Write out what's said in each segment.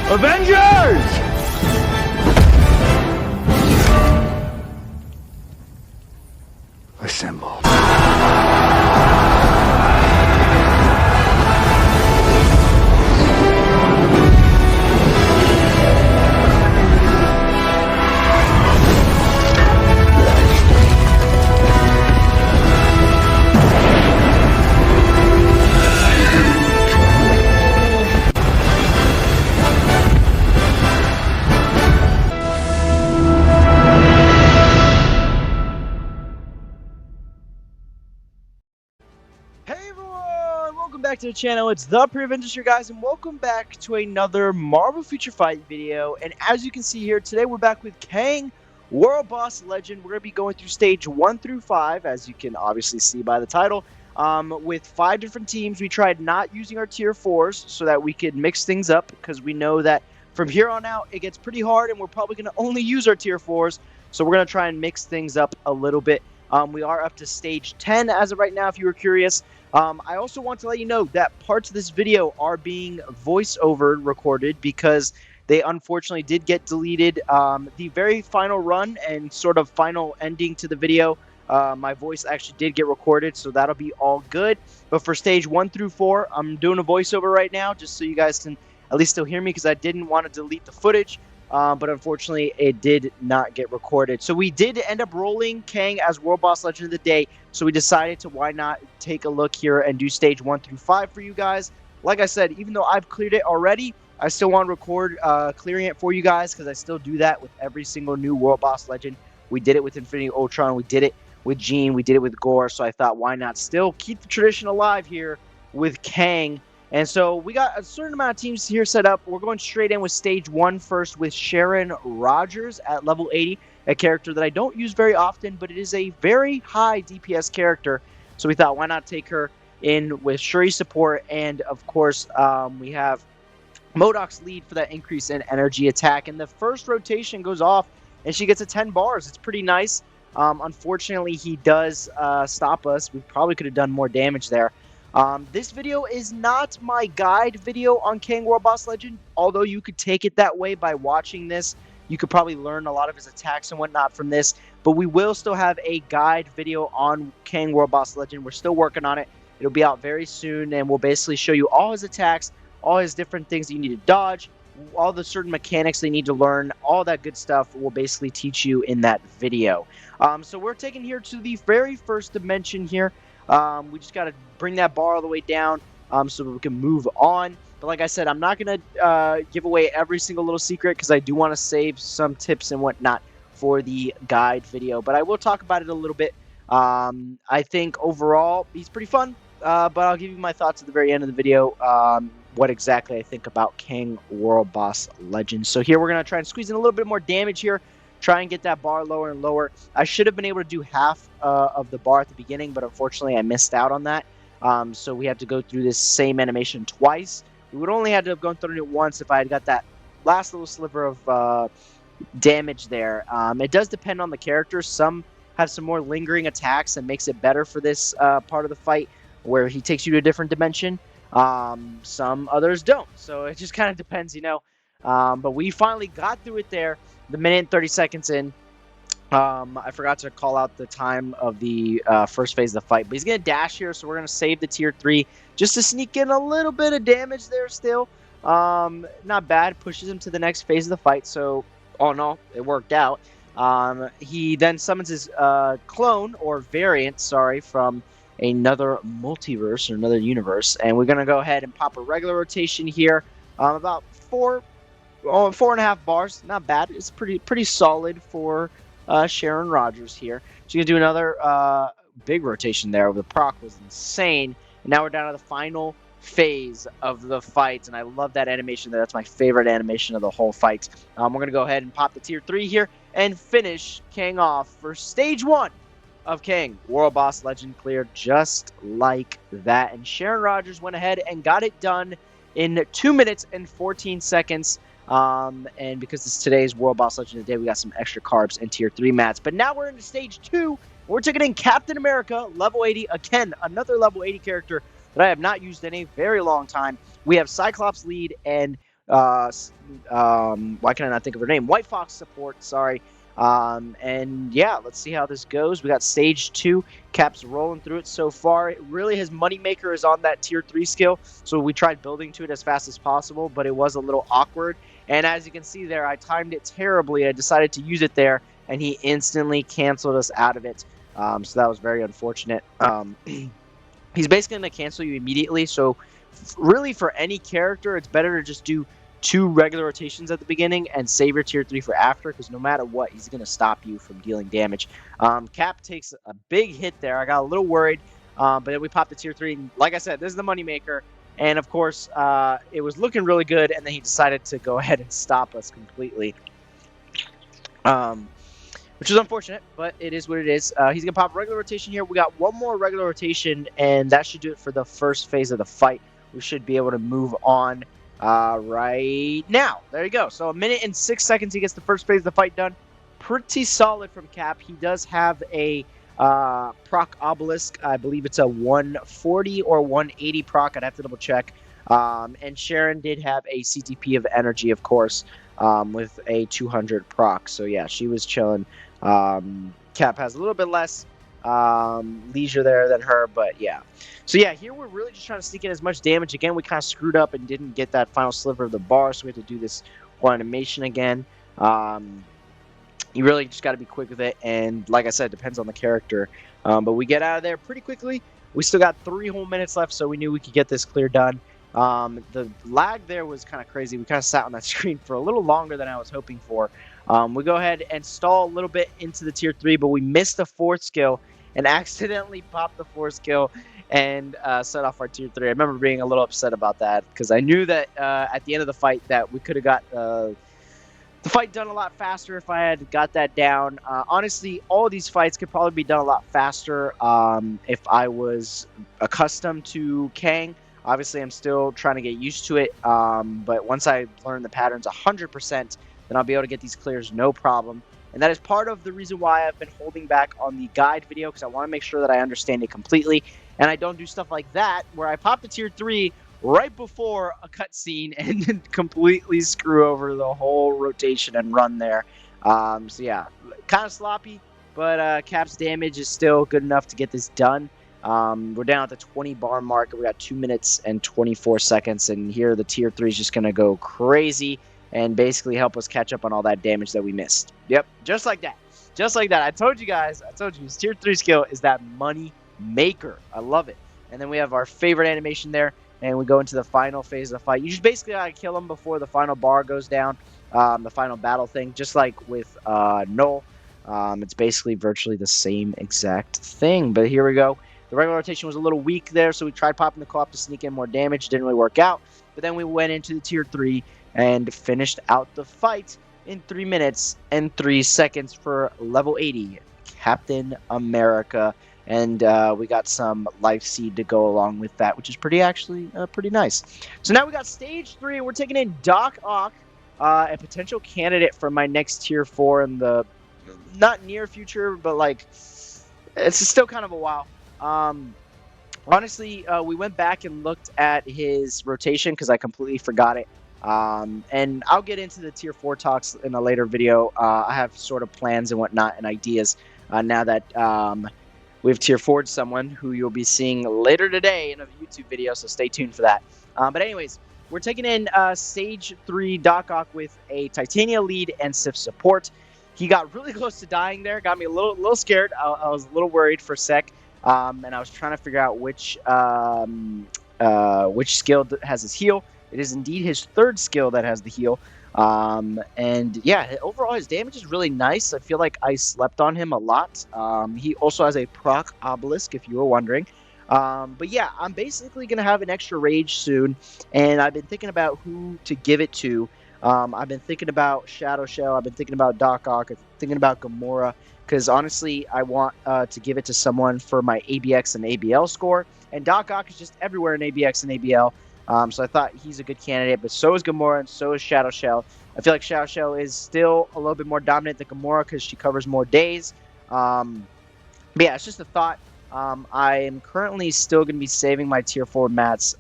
Avengers! Assemble. Hey everyone! Welcome back to the channel. It's the Pre-Avengers here, guys, and welcome back to another Marvel Future Fight video. And as you can see here, today we're back with Kang, World Boss Legend. We're going to be going through stage 1 through 5, as you can obviously see by the title, with 5 different teams. We tried not using our tier 4s so that we could mix things up, because we know that from here on out, it gets pretty hard, and we're probably going to only use our tier 4s. So we're going to try and mix things up a little bit. We are up to stage 10 as of right now, if you were curious. I also want to let you know that parts of this video are being voiceover recorded because they unfortunately did get deleted. The very final run and sort of final ending to the video, my voice actually did get recorded, so that'll be all good. But for stage 1 through 4, I'm doing a voiceover right now just so you guys can at least still hear me, because I didn't want to delete the footage. But unfortunately, it did not get recorded. So we did end up rolling Kang as World Boss Legend of the Day. So we decided to why not take a look here and do stage 1 through 5 for you guys. Like I said, even though I've cleared it already, I still want to record clearing it for you guys, because I still do that with every single new World Boss Legend. We did it with Infinity Ultron. We did it with Jean. We did it with Gore. So I thought, why not still keep the tradition alive here with Kang? And so we got a certain amount of teams here set up. We're going straight in with stage 1 first with Sharon Rogers at level 80, a character that I don't use very often, but it is a very high DPS character. So we thought, why not take her in with Shuri support? And of course, we have MODOK's lead for that increase in energy attack. And the first rotation goes off, and she gets a 10 bars. It's pretty nice. Unfortunately, he does stop us. We probably could have done more damage there. This video is not my guide video on Kang World Boss Legend, although you could take it that way by watching this. You could probably learn a lot of his attacks and whatnot from this, but we will still have a guide video on Kang World Boss Legend. We're still working on it. It'll be out very soon, and we'll basically show you all his attacks, all his different things that you need to dodge, all the certain mechanics they need to learn, all that good stuff we'll basically teach you in that video. So we're taking here to the very first dimension here. We just got to bring that bar all the way down so we can move on. But like I said, I'm not going to give away every single little secret, because I do want to save some tips and whatnot for the guide video. But I will talk about it a little bit. I think overall he's pretty fun, but I'll give you my thoughts at the very end of the video, what exactly I think about Kang World Boss Legend. So here we're going to try and squeeze in a little bit more damage here. Try and get that bar lower and lower. I should have been able to do half of the bar at the beginning, but unfortunately I missed out on that. So we have to go through this same animation twice. We would only have to have gone through it once if I had got that last little sliver of damage there. It does depend on the character. Some have some more lingering attacks and makes it better for this part of the fight, where he takes you to a different dimension. Some others don't. So it just kind of depends, you know. But we finally got through it there. The minute and 30 seconds in. I forgot to call out the time of the first phase of the fight. But he's going to dash here, so we're going to save the tier 3 just to sneak in a little bit of damage there still. Not bad. Pushes him to the next phase of the fight. So, all in all, it worked out. He then summons his clone, or variant, sorry, from another multiverse or another universe. And we're going to go ahead and pop a regular rotation here. About 4.5 bars. Not bad. It's pretty solid for Sharon Rogers here. She's going to do another big rotation there. The proc was insane. And now we're down to the final phase of the fight. And I love that animation there. That's my favorite animation of the whole fight. We're going to go ahead and pop the tier 3 here and finish Kang off for stage 1 of Kang World Boss Legend clear, just like that. And Sharon Rogers went ahead and got it done in 2 minutes and 14 seconds. And because it's today's World Boss Legend of the Day, we got some extra carbs and tier 3 mats. But now we're into stage 2. We're taking in Captain America, level 80. Again, another level 80 character that I have not used in a very long time. We have Cyclops lead and why can I not think of her name? White Fox support, sorry. And yeah, let's see how this goes. We got stage 2. Cap's rolling through it so far. Really, his moneymaker is on that tier 3 skill, so we tried building to it as fast as possible, but it was a little awkward. And as you can see there, I timed it terribly. I decided to use it there, and he instantly canceled us out of it. So that was very unfortunate. He's basically going to cancel you immediately, so really for any character, it's better to just do 2 regular rotations at the beginning and save your tier 3 for after, because no matter what, he's going to stop you from dealing damage. Cap takes a big hit there. I got a little worried, but then we popped the tier 3. And like I said, this is the moneymaker. And of course, it was looking really good, and then he decided to go ahead and stop us completely. Which is unfortunate, but it is what it is. He's going to pop regular rotation here. We got 1 more regular rotation, and that should do it for the first phase of the fight. We should be able to move on right now. There you go. So 1 minute and 6 seconds, he gets the first phase of the fight done. Pretty solid from Cap. He does have a proc obelisk. I believe it's a 140 or 180 proc. I'd have to double check. And Sharon did have a CTP of energy, of course, with a 200 proc. So yeah, she was chilling. Cap has a little bit less leisure there than her, but yeah. So yeah, here we're really just trying to sneak in as much damage. Again, we kind of screwed up and didn't get that final sliver of the bar, so we have to do this whole animation again. You really just got to be quick with it, and like I said, it depends on the character. But we get out of there pretty quickly. We still got 3 whole minutes left, so we knew we could get this clear done. The lag there was kind of crazy. We kind of sat on that screen for a little longer than I was hoping for. We go ahead and stall a little bit into the tier 3, but we missed the 4th skill and accidentally popped the 4th skill and set off our tier 3. I remember being a little upset about that because I knew that at the end of the fight that we could have got the fight done a lot faster if I had got that down. Honestly, all of these fights could probably be done a lot faster if I was accustomed to Kang. Obviously, I'm still trying to get used to it, but once I learn the patterns 100%, then I'll be able to get these clears no problem. And that is part of the reason why I've been holding back on the guide video, because I want to make sure that I understand it completely, and I don't do stuff like that, where I pop the tier 3 right before a cutscene and then completely screw over the whole rotation and run there. So yeah, kind of sloppy, but Cap's damage is still good enough to get this done. We're down at the 20 bar mark. We got 2 minutes and 24 seconds, and here the tier 3 is just going to go crazy and basically help us catch up on all that damage that we missed. Yep, just like that. Just like that. I told you guys, his tier 3 skill is that money maker. I love it. And then we have our favorite animation there, and we go into the final phase of the fight. You just basically gotta kill him before the final bar goes down, the final battle thing, just like with Null. It's basically virtually the same exact thing, but here we go. The regular rotation was a little weak there, so we tried popping the co-op to sneak in more damage. Didn't really work out, but then we went into the tier 3 and finished out the fight in 3 minutes and 3 seconds for level 80, Captain America. And we got some life seed to go along with that, which is pretty nice. So now we got stage 3, and we're taking in Doc Ock, a potential candidate for my next tier 4 in the not near future, but like it's still kind of a while. Honestly, we went back and looked at his rotation because I completely forgot it. And I'll get into the tier 4 talks in a later video. I have sort of plans and whatnot and ideas now that we've tier 4'd someone who you'll be seeing later today in a YouTube video, so stay tuned for that. But anyways, we're taking in Stage 3 Doc Ock with a Titania lead and Sif support. He got really close to dying there, got me a little scared. I was a little worried for a sec, and I was trying to figure out which skill has his heal. It is indeed his 3rd skill that has the heal. And yeah, overall his damage is really nice. I feel like I slept on him a lot. He also has a proc obelisk, if you were wondering. But yeah, I'm basically going to have an extra rage soon, and I've been thinking about who to give it to. I've been thinking about Shadow Shell. I've been thinking about Doc Ock. I'm thinking about Gamora, because honestly, I want to give it to someone for my ABX and ABL score. And Doc Ock is just everywhere in ABX and ABL. So I thought he's a good candidate, but so is Gamora and so is Shadow Shell. I feel like Shadow Shell is still a little bit more dominant than Gamora because she covers more days. But yeah, it's just a thought. I am currently still going to be saving my tier 4 mats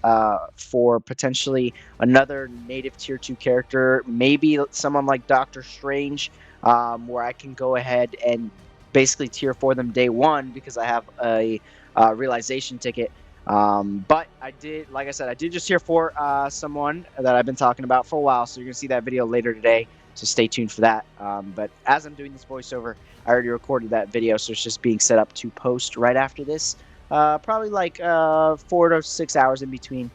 for potentially another native tier 2 character, maybe someone like Doctor Strange, where I can go ahead and basically tier 4 them day one because I have a realization ticket. But I did, like I said, I did just tier 4 someone that I've been talking about for a while, so you're going to see that video later today. So stay tuned for that. But as I'm doing this voiceover, I already recorded that video, so it's just being set up to post right after this. Probably like 4 to 6 hours in between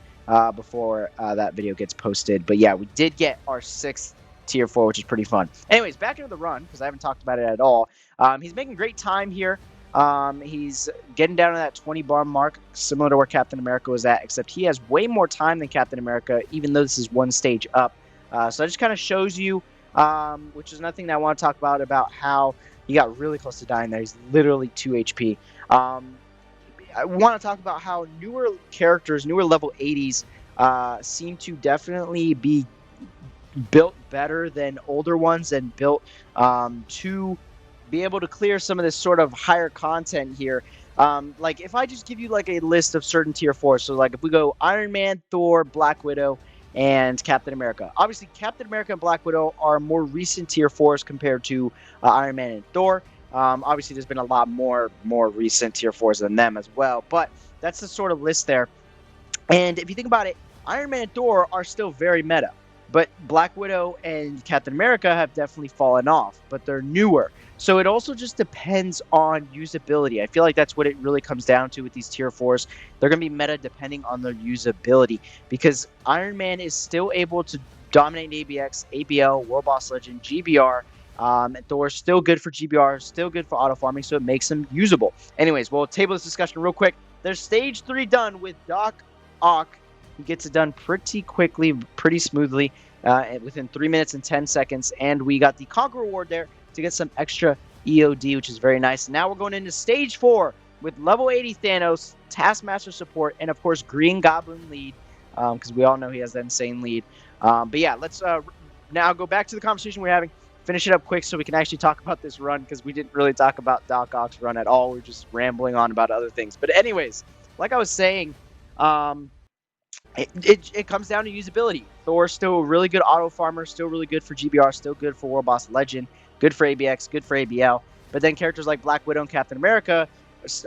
before that video gets posted. But yeah, we did get our 6th tier 4, which is pretty fun. Anyways, back into the run, because I haven't talked about it at all. He's making great time here. He's getting down to that 20 bar mark, similar to where Captain America was at, except he has way more time than Captain America, even though this is one stage up. So it just kind of shows you, which is nothing that I want to talk about how he got really close to dying there. He's literally 2 HP. I want to talk about how newer characters, newer level 80s, seem to definitely be built better than older ones and built to be able to clear some of this sort of higher content here. Like if I just give you like a list of certain tier 4s, so like if we go Iron Man, Thor, Black Widow, and Captain America. Obviously, Captain America and Black Widow are more recent tier 4s compared to Iron Man and Thor. Obviously, there's been a lot more recent tier 4s than them as well, but that's the sort of list there. And if you think about it, Iron Man and Thor are still very meta. But Black Widow and Captain America have definitely fallen off, but they're newer. So it also just depends on usability. I feel like that's what it really comes down to with these tier 4s. They're going to be meta depending on their usability, because Iron Man is still able to dominate ABX, ABL, World Boss Legend, GBR. And Thor's still good for GBR, still good for auto farming, so it makes them usable. Anyways, we'll table this discussion real quick. There's stage 3 done with Doc Ock. He gets it done pretty quickly, pretty smoothly, within 3 minutes and 10 seconds. And we got the Conquer reward there to get some extra EOD, which is very nice. Now we're going into stage 4 with level 80 Thanos, Taskmaster support, and of course Green Goblin lead, because we all know he has that insane lead. But yeah, let's now go back to the conversation we're having. Finish it up quick so we can actually talk about this run, because we didn't really talk about Doc Ock's run at all. We're just rambling on about other things. But anyways, like I was saying, it comes down to usability. Thor's still a really good auto farmer, still really good for GBR, still good for World Boss Legend, good for ABX, good for ABL. But then characters like Black Widow and Captain America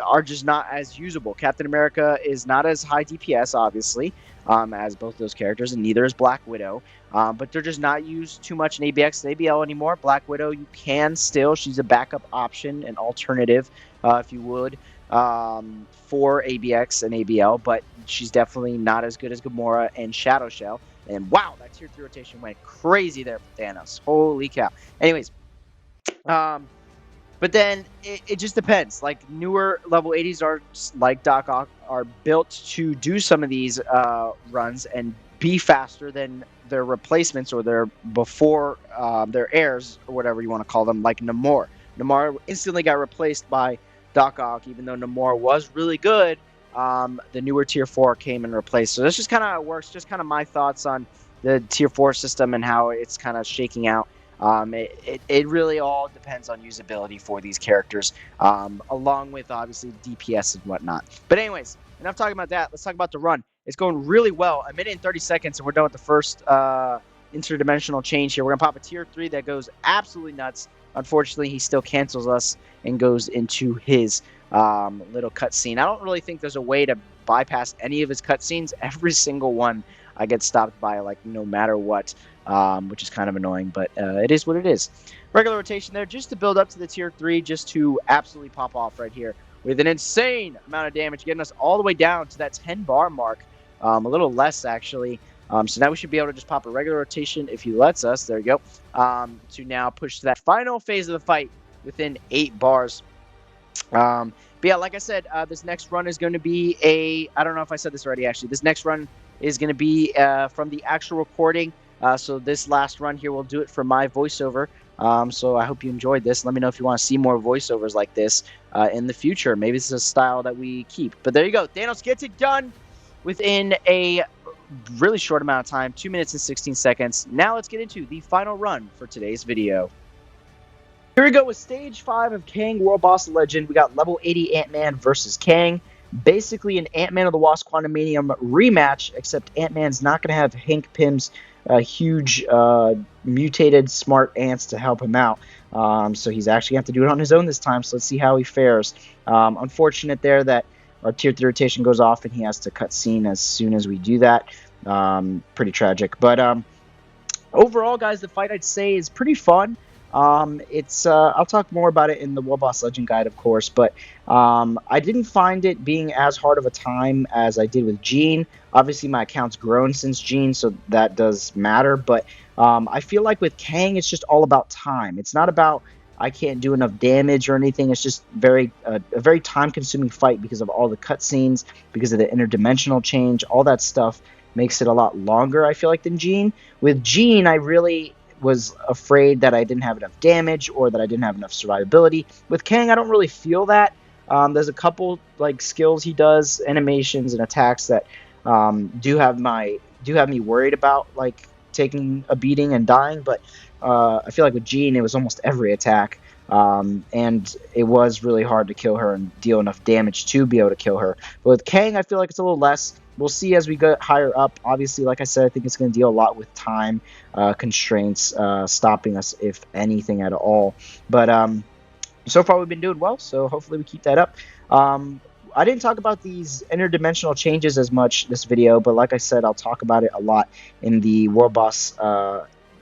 are just not as usable. Captain America is not as high DPS, obviously, as both those characters, and neither is Black Widow. But they're just not used too much in ABX and ABL anymore. Black Widow, you can still. She's a backup option, an alternative, if you would, for ABX and ABL, but she's definitely not as good as Gamora and Shadow Shell. And wow, that tier 3 rotation went crazy there for Thanos. Holy cow. Anyways, but then it just depends. Like newer level 80s are like Doc Ock are built to do some of these runs and be faster than their replacements or their before their heirs or whatever you want to call them, like Namor. Namor instantly got replaced by Doc Ock, even though Namor was really good. The newer tier 4 came and replaced. So that's just kind of how it works. Just kind of my thoughts on the tier 4 system and how it's kind of shaking out. It really all depends on usability for these characters, along with obviously DPS and whatnot. But anyways, enough talking about that. Let's talk about the run. It's going really well. A minute and 30 seconds, and we're done with the first interdimensional change here. We're going to pop a tier 3 that goes absolutely nuts. Unfortunately, he still cancels us and goes into his little cutscene. I don't really think there's a way to bypass any of his cutscenes. Every single one I get stopped by, like, no matter what, which is kind of annoying, but it is what it is. Regular rotation there just to build up to the tier 3, just to absolutely pop off right here with an insane amount of damage, getting us all the way down to that 10 bar mark, a little less actually. So now we should be able to just pop a regular rotation if he lets us. There you go. To now push to that final phase of the fight within 8 bars. But yeah, like I said, this next run is going to be I don't know if I said this already, actually. This next run is going to be from the actual recording. So this last run here will do it for my voiceover. So I hope you enjoyed this. Let me know if you want to see more voiceovers like this in the future. Maybe this is a style that we keep. But there you go. Thanos gets it done within a really short amount of time, 2 minutes and 16 seconds. Now let's get into the final run for today's video. Here we go with stage 5 of Kang World Boss Legend. We got level 80 Ant-Man versus Kang. Basically an Ant-Man of the Wasp Quantumanium rematch, except Ant-Man's not going to have Hank Pym's huge mutated smart ants to help him out. So he's actually going to have to do it on his own this time, so let's see how he fares. Unfortunate there that our tier 3 rotation goes off and he has to cut scene as soon as we do that. Pretty tragic. But overall, guys, the fight I'd say is pretty fun. I'll talk more about it in the World Boss Legend guide, of course, but I didn't find it being as hard of a time as I did with Gene. Obviously, my account's grown since Gene, so that does matter, but I feel like with Kang, it's just all about time. It's not about I can't do enough damage or anything. It's just a very time-consuming fight because of all the cutscenes, because of the interdimensional change, all that stuff makes it a lot longer, I feel like, than Gene. With Gene, I really was afraid that I didn't have enough damage or that I didn't have enough survivability. With Kang, I don't really feel that. There's a couple like skills he does, animations and attacks that do have me worried about like taking a beating and dying, but I feel like with Jean it was almost every attack, and it was really hard to kill her and deal enough damage to be able to kill her. But with Kang, I feel like it's a little less. We'll see as we get higher up. Obviously, like I said, I think it's going to deal a lot with time constraints stopping us, if anything at all. But so far we've been doing well, so hopefully we keep that up. I didn't talk about these interdimensional changes as much this video, but like I said, I'll talk about it a lot in the World Boss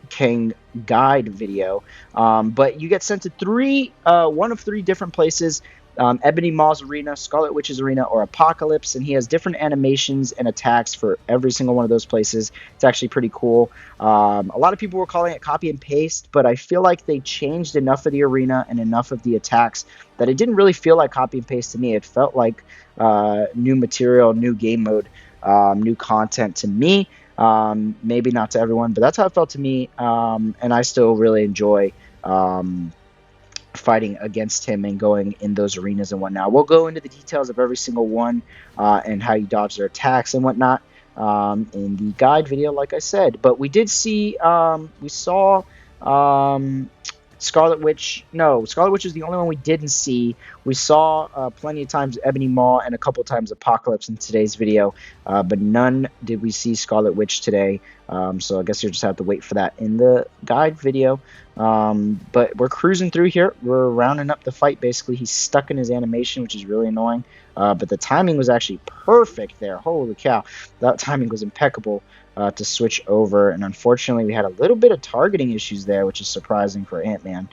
Kang guide video. But you get sent to one of three different places. Ebony Maw's arena, Scarlet Witch's arena, or Apocalypse, and he has different animations and attacks for every single one of those places. It's actually pretty cool. A lot of people were calling it copy and paste, but I feel like they changed enough of the arena and enough of the attacks that it didn't really feel like copy and paste to me. It felt like new material, new game mode, new content to me. Maybe not to everyone, but that's how it felt to me, and I still really enjoy fighting against him and going in those arenas and whatnot. We'll go into the details of every single one and how you dodge their attacks and whatnot in the guide video, like I said. But we did see, we saw Scarlet Witch. No, Scarlet Witch is the only one we didn't see. We saw plenty of times Ebony Maw and a couple times Apocalypse in today's video, but none did we see Scarlet Witch today. So I guess you'll just have to wait for that in the guide video. But we're cruising through here. We're rounding up the fight. Basically, he's stuck in his animation, which is really annoying. But the timing was actually perfect there. Holy cow. That timing was impeccable to switch over. And unfortunately, we had a little bit of targeting issues there, which is surprising for Ant-Man.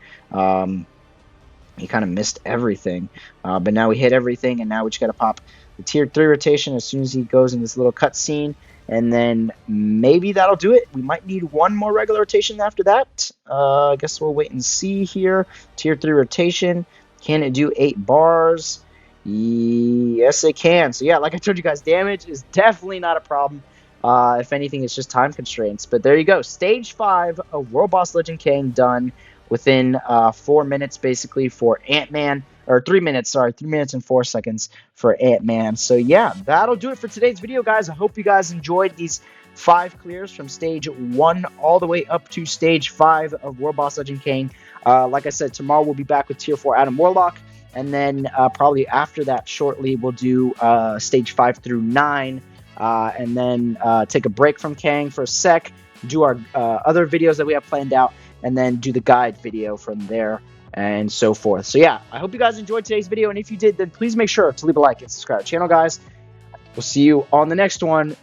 He kind of missed everything. But now we hit everything, and now we just got to pop the tier 3 rotation as soon as he goes in this little cutscene. And then maybe that'll do it. We might need one more regular rotation after that. I guess we'll wait and see here. Tier 3 rotation. Can it do 8 bars? Yes, it can. So yeah, like I told you guys, damage is definitely not a problem. If anything, it's just time constraints. But there you go. Stage 5 of World Boss Legend Kang done within 4 minutes, basically, for Ant-Man. Or 3 minutes, sorry, 3 minutes and 4 seconds for Ant-Man. So yeah, that'll do it for today's video, guys. I hope you guys enjoyed these 5 clears from stage 1 all the way up to stage 5 of World Boss Legend Kang. Like I said, tomorrow we'll be back with tier 4 Adam Warlock. And then probably after that, shortly, we'll do stage 5 through 9. And then take a break from Kang for a sec, do our other videos that we have planned out, and then do the guide video from there and so forth. So yeah, I hope you guys enjoyed today's video, and if you did, then please make sure to leave a like and subscribe to the channel, guys. We'll see you on the next one.